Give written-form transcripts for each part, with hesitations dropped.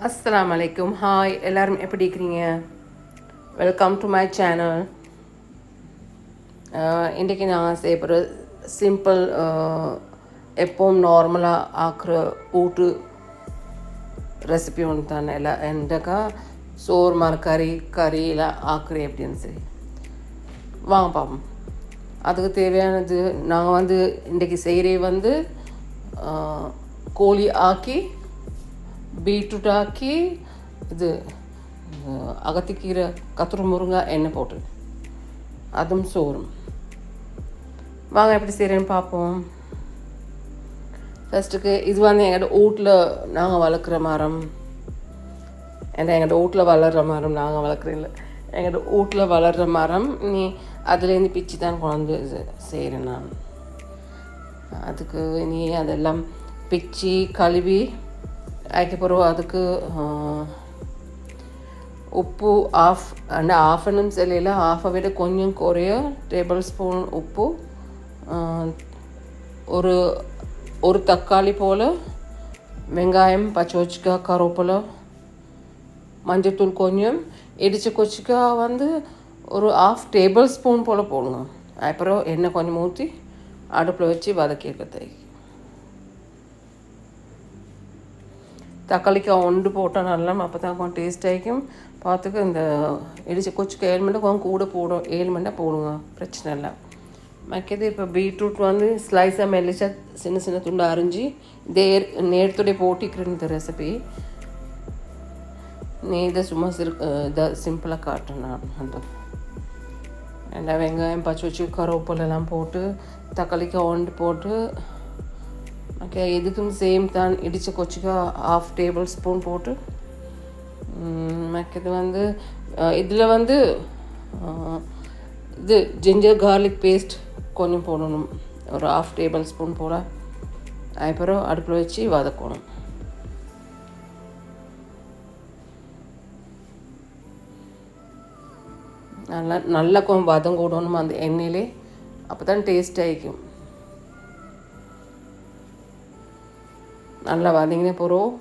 அஸ்ஸலாமு அலைக்கும். ஹாய், எல்லோரும் எப்படி இருக்கிறீங்க? Welcome to my channel. இன்றைக்கி நான் செய்ய போகிற சிம்பிள் எப்பவும் நார்மலாக ஆக்குற ஊட்டு ரெசிபி ஒன்று தானே. இல்லை எந்தக்கா சோறு மாதிரி கறியில் ஆக்குறேன் அப்படின்னு சொல்லி வாங்க பார்ப்போம். அதுக்கு தேவையானது நாங்கள் இன்றைக்கி செய்கிறே கோழி ஆக்கி beetroot ஆக்கி இது அகத்திக்கீரை கத்திரி முருங்காய் எண்ணெய் போட்டு அதுவும் சோறும். வாங்க எப்படி செய்கிறேன்னு பார்ப்போம். ஃபஸ்ட்டுக்கு இது எங்களோட வீட்டில் நாங்கள் வளர்க்குற மரம். ஏன்னா எங்களோட வீட்டில் வளர்கிற மரம் நாங்கள் வளர்க்குறதில்ல, எங்களோட வீட்டில் வளர்கிற மரம். நீ அதுலேருந்து பிச்சு தான் கொண்டு செய்கிறேன் நான். அதுக்கு நீ அதெல்லாம் பிச்சு கழுவி அதுக்கப்புறம் அதுக்கு உப்பு ஆஃப்னும் செல்லையில் ஆஃபை விட கொஞ்சம் குறைய டேபிள் ஸ்பூன் உப்பு, ஒரு தக்காளி போல், வெங்காயம், பச்சை வச்சுக்காய், கருவேப்பிலை, மஞ்சத்தூள் கொஞ்சம், இடித்த கொச்சிக்காய் ஒரு ½ டேபிள் ஸ்பூன் போல் போடுங்க. அப்புறம் எண்ணெய் கொஞ்சம் ஊற்றி அடுப்பில் வச்சு வதக்கியிருக்கதை. தக்காளிக்காய் ஒன்று போட்டால் நல்லா, அப்போ தான் கொஞ்சம் டேஸ்ட் ஆகிக்கும். பார்த்துக்க இந்த இடித்த கொச்சிக்காய் 7 மணி கொஞ்சம் கூட போடும், 7 மணி போடுங்க, பிரச்சனை இல்லை. மற்றது இப்போ பீட்ரூட் ஸ்லைஸாக மெல்லிச்சா சின்ன சின்ன துண்டு அரிஞ்சு நேரத்துடைய போட்டிக்கிறேன் இந்த ரெசிபி. நீ இதை சும்மா இதை சிம்பிளாக காட்டுறேன் நான். அந்த வெங்காயம், பச்சை வச்சு, கருவேப்பிலெல்லாம் போட்டு தக்காளிக்காய் ஒன்று போட்டு ஓகே. இதுக்கும் சேம் தான், இடித்த கொச்சிக்காய் ½ டேபிள் ஸ்பூன் போட்டு மற்றது இதில் இது ஜிஞ்சர் கார்லிக் பேஸ்ட் கொஞ்சம் போடணும், ஒரு ½ டேபிள் ஸ்பூன் போல். அப்புறம் அடுப்பில் வச்சு வதக்கணும். நல்லா கொஞ்சம் வதங்க விடணும் அந்த எண்ணெயிலே, அப்போ தான் டேஸ்ட் ஆகிக்கும். நல்லா வதங்கின போகிறோம்.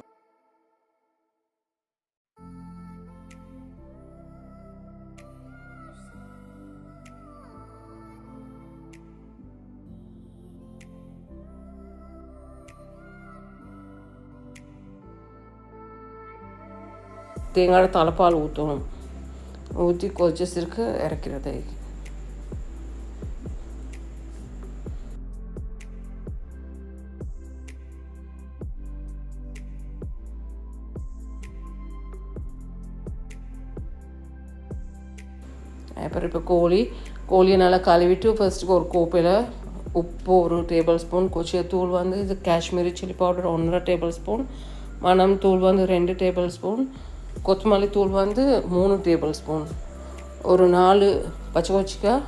தேங்காய் தலைப்பால் ஊற்றணும், ஊற்றி கொதிச்சிருக்கு இறக்கிறது. அப்புறம் இப்போ கோழியை நல்லா கழுவிட்டு ஃபஸ்ட்டுக்கு ஒரு கோப்பையில் உப்பு 1 டேபிள் ஸ்பூன், கொச்சியத்தூள் இது Kashmiri chilli powder 1½ table spoon, மணம் தூள் 2 டேபிள் ஸ்பூன், கொத்தமல்லி தூள் 3 டேபிள் ஸ்பூன், ஒரு 4 பச்சை கொச்சிக்காய்,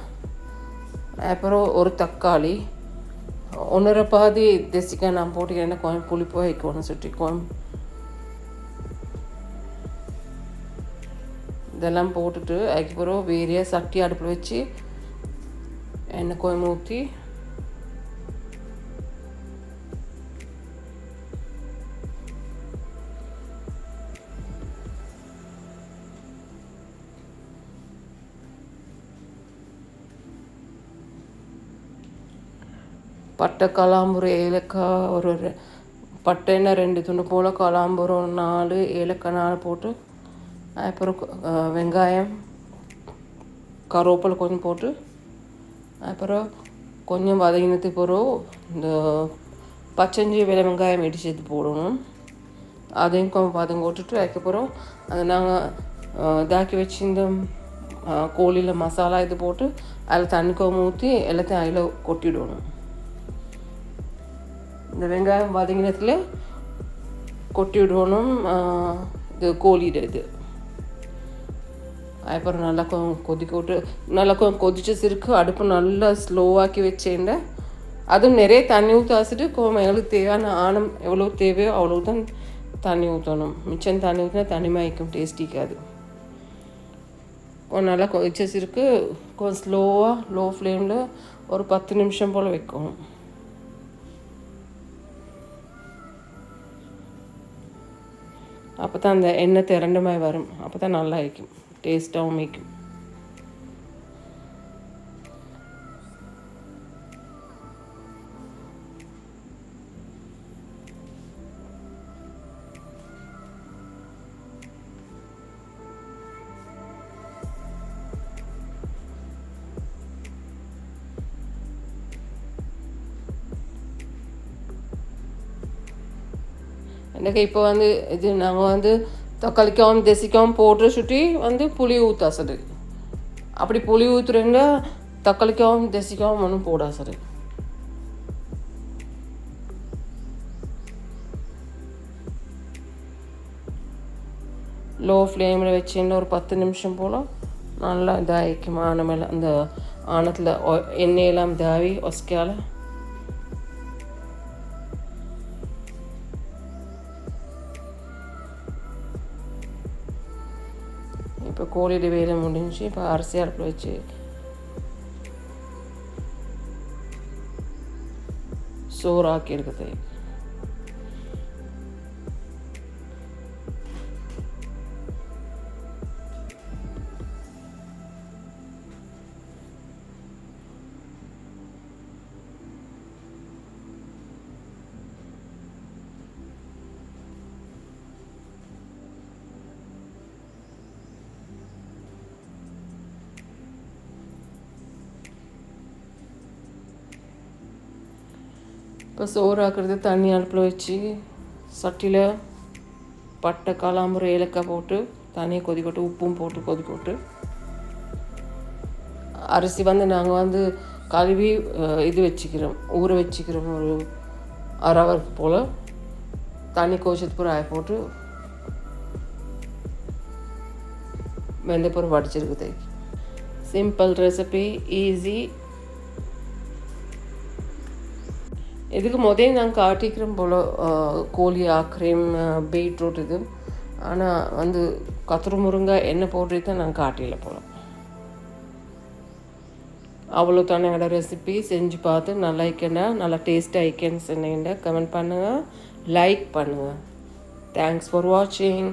அப்புறம் ஒரு தக்காளி, 1½ பாதி தேசிக்காய் நான் போட்டுக்கிறேன், கொஞ்சம் புளிப்பாக வைக்கணும் சுட்டிக்குவோம். இதெல்லாம் போட்டுட்டு அதுக்கப்புறம் வேறையா சட்டி அடுப்பில் வச்சு எண்ணெய் கொஞ்சம் ஊற்றி பட்டை, கலாம்பூரம், ஏலக்காய், ஒரு பட்டை எண்ணெய் 2 துண்டு போல், கலாம்பூரம் 4, ஏலக்காய் 4 போட்டு, அப்புறம் வெங்காயம், கருவேப்பிலை கொஞ்சம் போட்டு, அப்புறம் கொஞ்சம் வதங்கினதுக்கு பிறகு இந்த பச்சஞ்சி வெங்காயம் இடிச்சது போடணும். அதையும் கொஞ்சம் வதங்க விட்டுட்டு அதுக்கப்புறம் அதை நாங்கள் இதாக்கி வச்சு இந்த கோழியில் மசாலா இது போட்டு அதில் தண்ணி கொஞ்சம் ஊற்றி எல்லாத்தையும் அதில் கொட்டிவிடணும். இந்த வெங்காயம் வதங்கினத்தில் கொட்டி விடணும் இது கோழியில் இது. அப்புறம் நல்லா கொஞ்சம் கொதிக்க விட்டு நல்லா கொஞ்சம் கொதிச்சு சிறுக்கு அடுப்பு நல்லா ஸ்லோவாக்கி வச்சேன்ட. அதுவும் நிறைய தண்ணி ஊற்றி வச்சுட்டு எங்களுக்கு தேவையான ஆணம் எவ்வளோ தேவையோ அவ்வளோ தான் தண்ணி ஊற்றணும். மிச்சம் தண்ணி ஊற்றினா தண்ணி மாய்க்கும், டேஸ்டிக்காது. கொஞ்சம் நல்லா கொதிச்ச சிறுக்கு கொஞ்சம் ஸ்லோவாக லோ ஃப்ளேமில் ஒரு 10 நிமிஷம் போல் வைக்கணும். அப்போ தான் அந்த எண்ணெய் திரண்ட மாதிரி வரும். அப்போ தான் நல்லா இருக்கும், டேஸ்ட்டாகவும் இருக்கும். எனக்கு இப்போ வந்து இது நாங்கள் வந்து தக்காளிக்காவும் தேசிக்காவும் போட்டு சுட்டி வந்து புளி ஊற்றா சரி. அப்படி புளி ஊற்றுறேன்னா தக்காளிக்காவும் தேசிக்காவும் ஒன்றும் போடா சரி. லோ ஃப்ளேமில் வச்சுன்னு ஒரு 10 நிமிஷம் போல் நல்லா இதாகிக்கும். ஆனமேல அந்த ஆனத்தில் எண்ணெயெல்லாம் இதாகி ஒஸ்கால இப்போ கோழியோட வேலை முடிஞ்சு. இப்போ அரிசி அடுப்பில் வச்சு சோறாக்கி எடுக்குது. இப்போ சோறாக்குறது தண்ணி அடுப்பில் வச்சு சட்டியில் பட்டை காளாம்புரை ஏலக்காய் போட்டு தண்ணியை கொதிக்கட்டு, உப்பும் போட்டு கொதிக்கட்டு. அரிசி வந்து நாங்கள் வந்து கழுவி இது வச்சுக்கிறோம், ஊற வச்சுக்கிறோம். ஒரு அரை ஹவர் போல் தண்ணி கோச்சது பூரா ஆய போட்டு வெந்த பூரா வடிச்சிருக்குது. Simple recipe, easy. இதுக்கு முதல் நாங்கள் காட்டிக்கிறோம் போல் கோழி ஆக்கிரீம், பீட்ரூட் இது. ஆனால் வந்து கத்திரி முருங்காய் எண்ணெய் போட்டு தான் நாங்கள் காட்டில போல். அவ்வளோ தானே என்னோட ரெசிபி. செஞ்சு பார்த்து நல்லா இருக்கேன்னா, நல்லா டேஸ்ட்டாக இருக்கேன்னு சொன்னீங்கன்னா கமெண்ட் பண்ணுங்கள், லைக் பண்ணுங்கள். தேங்க்ஸ் ஃபார் வாட்சிங்.